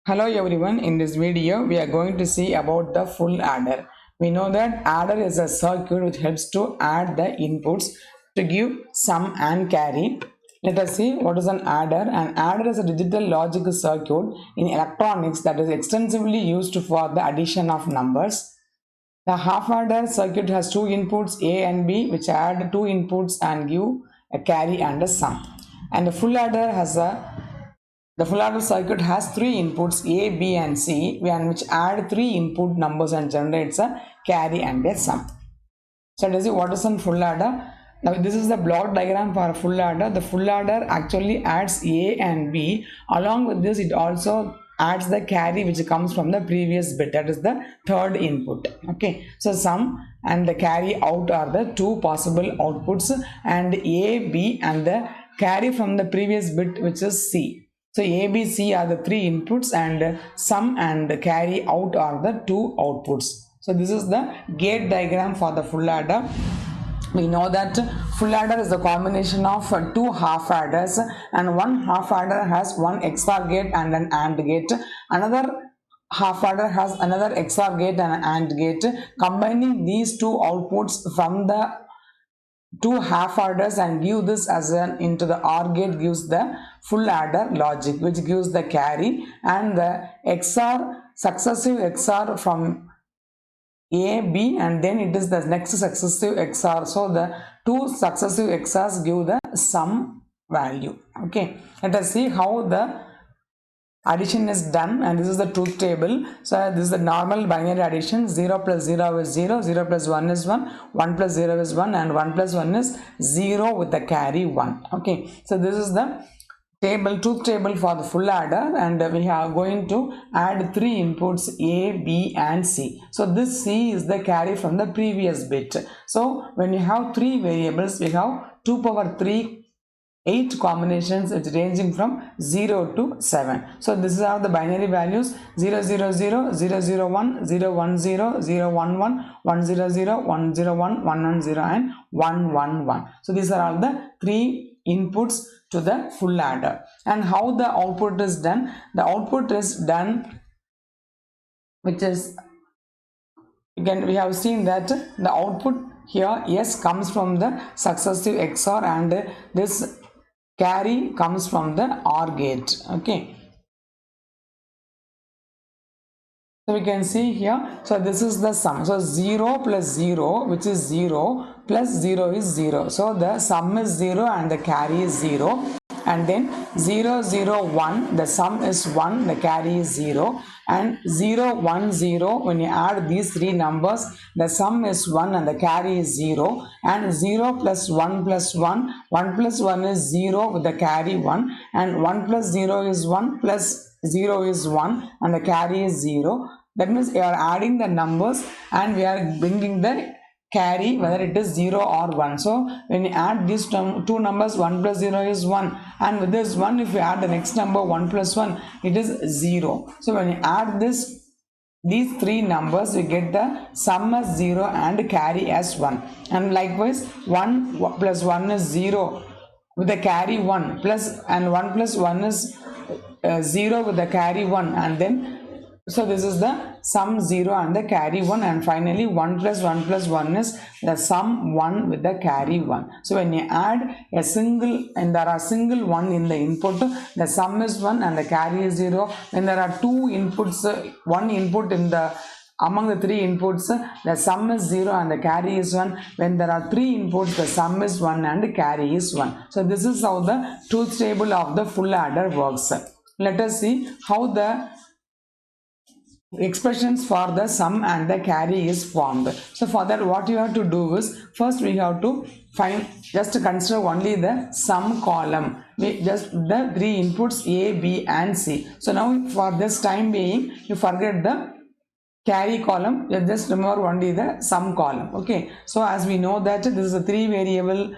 Hello everyone, in this video we are going to see about the full adder. We know that adder is a circuit which helps to add the inputs to give sum and carry. Let us see what is an adder. An adder is a digital logic circuit in electronics that is extensively used for the addition of numbers. The half adder circuit has two inputs A and B which add two inputs and give a carry and a sum. And the full adder circuit has three inputs A, B and C and which add three input numbers and generates a carry and a sum. So let us see what is a full adder. Now this is the block diagram for a full adder. The full adder actually adds A and B. Along with this it also adds the carry which comes from the previous bit, that is the third input. Okay, so sum and the carry out are the two possible outputs, and A, B and the carry from the previous bit which is C. So A, B, C are the three inputs and sum and carry out are the two outputs. So this is the gate diagram for the full adder. We know that full adder is a combination of two half adders, and one half adder has one XOR gate and an AND gate. Another half adder has another XOR gate and an AND gate. Combining these two outputs from the two half adders and give this as an into the OR gate gives the full adder logic, which gives the carry, and the XOR successive XOR from A, B, and then it is the next successive XOR. So the two successive XORs give the sum value. Okay, let us see how the addition is done, and this is the truth table. So this is the normal binary addition. 0 plus 0 is 0, 0 plus 1 is 1, 1 plus 0 is 1, and 1 plus 1 is 0 with the carry 1. Okay, so this is the truth table for the full adder, and we are going to add three inputs A, B and C. So this C is the carry from the previous bit. So when you have three variables, we have 2 power 3 8 combinations, it's ranging from 0 to 7. So this are the binary values: 0 0 0, 0 0 1, 0 1 0, 0 1 1, 1 0 0, 1 0 1, 1 1 0 and 1 1 1. So these are all the three inputs to the full adder. And how the output is done? The output is done, which is, again we have seen that the output here S comes from the successive XOR, and this carry comes from the OR gate. Okay, so we can see here, so this is the sum. So 0 plus 0, which is 0, plus 0 is 0. So the sum is 0 and the carry is 0. And then 0 0 1, the sum is 1, the carry is 0. And 0 1 0, when you add these three numbers, the sum is 1 and the carry is 0. And 0 plus 1 plus 1, 1 plus 1 is 0 with the carry 1. And 1 plus 0 is 1, plus 0 is 1 and the carry is 0. That means we are adding the numbers and we are bringing the carry whether it is 0 or 1. So when you add these two numbers, 1 plus 0 is 1, and with this 1, if you add the next number 1 plus 1, it is 0. So when you add these three numbers, you get the sum as 0 and carry as 1. And likewise 1 plus 1 is 0 with the carry 1, plus, and 1 plus 1 is 0 with the carry 1, and then so this is the sum 0 and the carry 1, and finally 1 plus 1 plus 1 is the sum 1 with the carry 1. So when you add a single, and there are single 1 in the input, the sum is 1 and the carry is 0. When there are two inputs, one input in the among the three inputs, the sum is 0 and the carry is 1. When there are three inputs, the sum is 1 and the carry is 1. So this is how the truth table of the full adder works. Let us see how the expressions for the sum and the carry is formed. So for that, what you have to do is, first we have to just consider only the sum column. We just the three inputs A, B and C. So now for this time being, you forget the carry column, you just remember only the sum column. Okay, so as we know that this is a three variables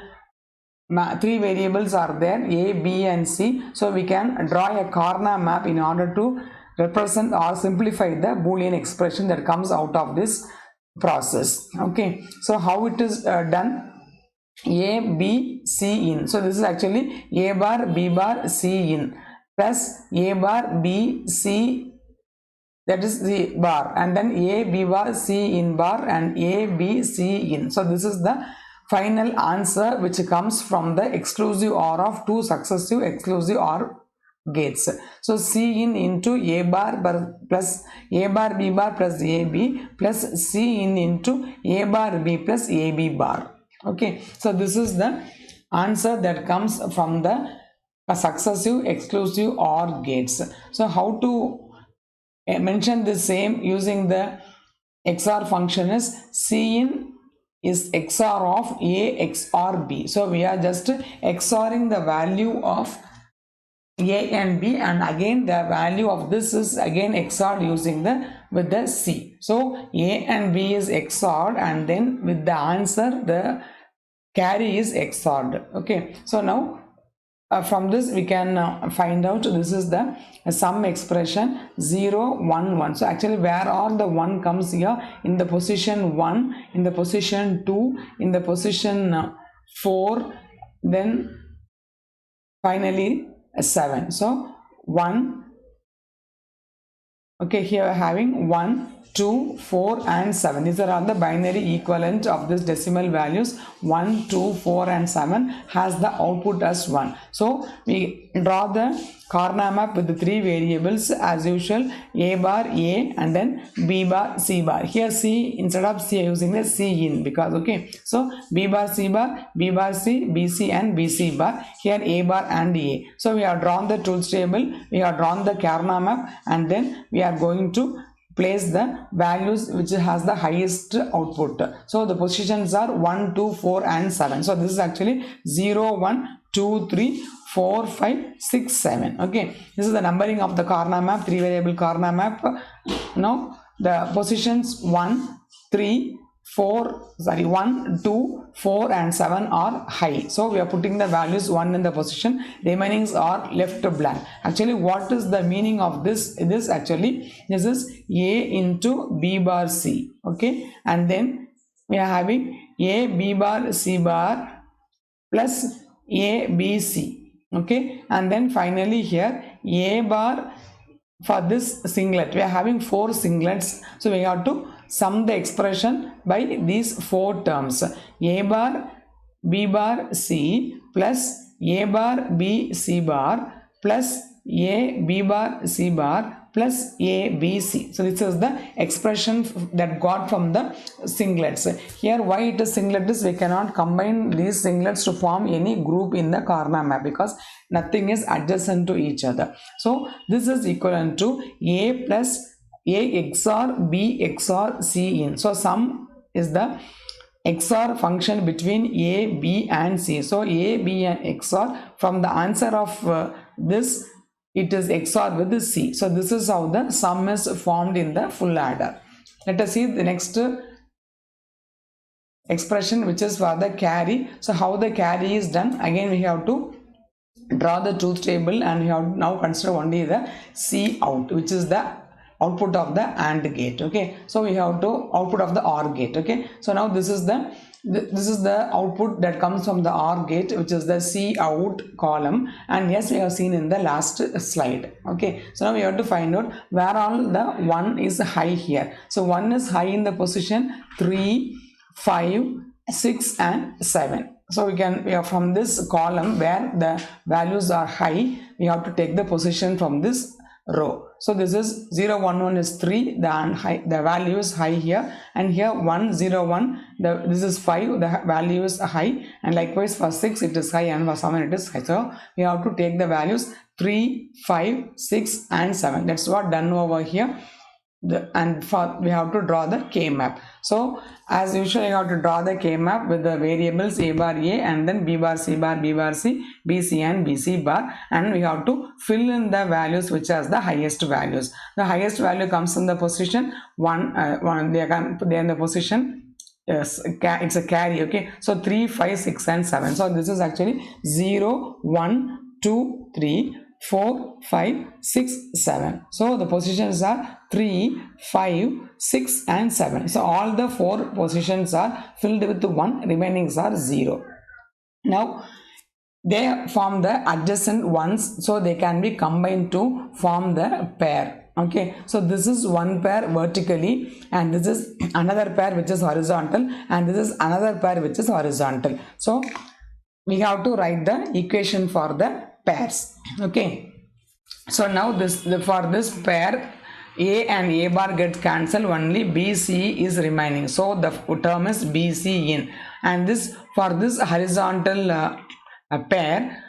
are there, A, B and C. So we can draw a Karnaugh map in order to represent or simplify the Boolean expression that comes out of this process. Okay, so how it is done? A, B, C in. So this is actually A bar, B bar, C in, plus A bar, B, C that is the bar, and then A B bar C in bar and A B C in. So this is the final answer which comes from the exclusive OR of two successive exclusive OR gates. So C in into A bar plus A bar B bar plus AB plus C in into A bar B plus AB bar. Okay, so this is the answer that comes from the successive exclusive OR gates. So how to mention the same using the XOR function is C in is XOR of A XOR B. So we are just XORing the value of A and B, and again the value of this is again XORed using the with the C. So A and B is XORed, and then with the answer the carry is XORed. Okay, so now from this we can find out this is the sum expression 0 1 1. So actually where all the 1 comes here, in the position 1, in the position 2, in the position 4, then finally 7. So 1. Okay, here we are having 1, 2, 4 and 7. These are all the binary equivalent of this decimal values. 1, 2, 4 and 7 has the output as 1. So we draw the Karnaugh map with the three variables as usual, A bar A and then B bar C bar. Here C, instead of C using the C in, because okay, so B bar C bar, B bar C, BC and BC bar. Here A bar and A. So we have drawn the truth table, we have drawn the Karnaugh map, and then we are going to place the values which has the highest output. So the positions are 1, 2, 4 and 7. So this is actually 0, 1, 2, 3, 4, 5, 6, 7. Okay, this is the numbering of the Karnaugh map, three variable Karnaugh map. Now the positions 1, 3, 1, 2, 4 and 7 are high. So we are putting the values 1 in the position, remainings are left blank. Actually what is the meaning of this? This is A into B bar C. Okay, and then we are having A B bar C bar plus A B C. Okay, and then finally here A bar for this singlet. We are having 4 singlets, so we have to sum the expression by these 4 terms. A bar B bar C plus A bar B C bar plus A B bar C bar plus A B C. So this is the expression that got from the singlets. Here why it is singlet is we cannot combine these singlets to form any group in the Karnaugh map because nothing is adjacent to each other. So this is equivalent to A plus A XOR B XOR C in. So sum is the XOR function between A, B and C. So A, B and XOR, from the answer of this it is XOR with the C. So this is how the sum is formed in the full adder. Let us see the next expression, which is for the carry. So how the carry is done? Again we have to draw the truth table, and we have now consider only the C out, which is the output of the AND gate. Okay, so we have to output of the OR gate. Okay, so now this is the output that comes from the OR gate, which is the C out column, and yes, we have seen in the last slide. Okay, so now we have to find out where all the 1 is high here. So 1 is high in the position 3, 5, 6 and 7. So we are from this column where the values are high, we have to take the position from this row. So this is 0 1 1 is 3, the value is high here, and here 1 0 1, this is 5, the value is high, and likewise for 6 it is high, and for 7 it is high. So we have to take the values 3, 5, 6 and 7. That's what done over here. And we have to draw the K map. So as usual, you have to draw the K map with the variables A bar A and then B bar C bar B bar C, BC and BC bar, and we have to fill in the values which has the highest values. The highest value comes in the position 1, they are in the position, yes, it's a carry. Okay, so 3, 5, 6 and 7. So this is actually 0, 1, 2, 3, 4, 5, 6, 7. So the positions are 3, 5, 6 and 7. So all the 4 positions are filled with 1, remainings are 0. Now they form the adjacent ones, so they can be combined to form the pair. Okay, so this is one pair vertically, and this is another pair which is horizontal, and this is another pair which is horizontal. So we have to write the equation for the pairs. Okay, so now for this pair, a and a bar gets cancelled, only bc is remaining, so the term is bc in. And this, for this horizontal pair,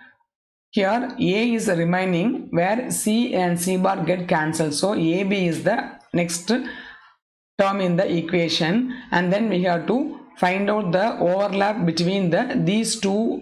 here a is remaining, where c and c bar get cancelled, so ab is the next term in the equation, and then we have to find out the overlap between these two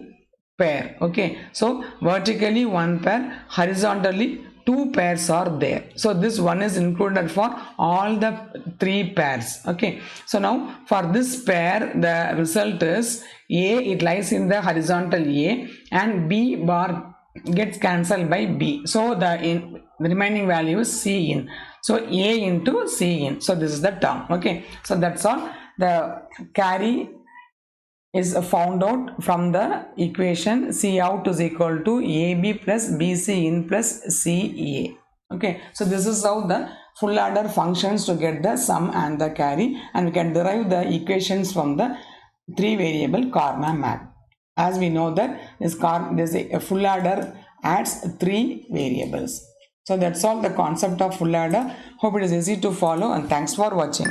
pair. Okay, so vertically one pair, horizontally two pairs are there, so this one is included for all the three pairs. Okay, so now for this pair, the result is a, it lies in the horizontal a, and b bar gets cancelled by b, so the remaining value is c in, so a into c in, so this is the term. Okay, so that's all. The carry is found out from the equation C out is equal to AB plus BC in plus CA. Okay, so this is how the full adder functions to get the sum and the carry, and we can derive the equations from the three variable Karnaugh map. As we know that this a full adder adds three variables. So that's all the concept of full adder. Hope it is easy to follow, and thanks for watching.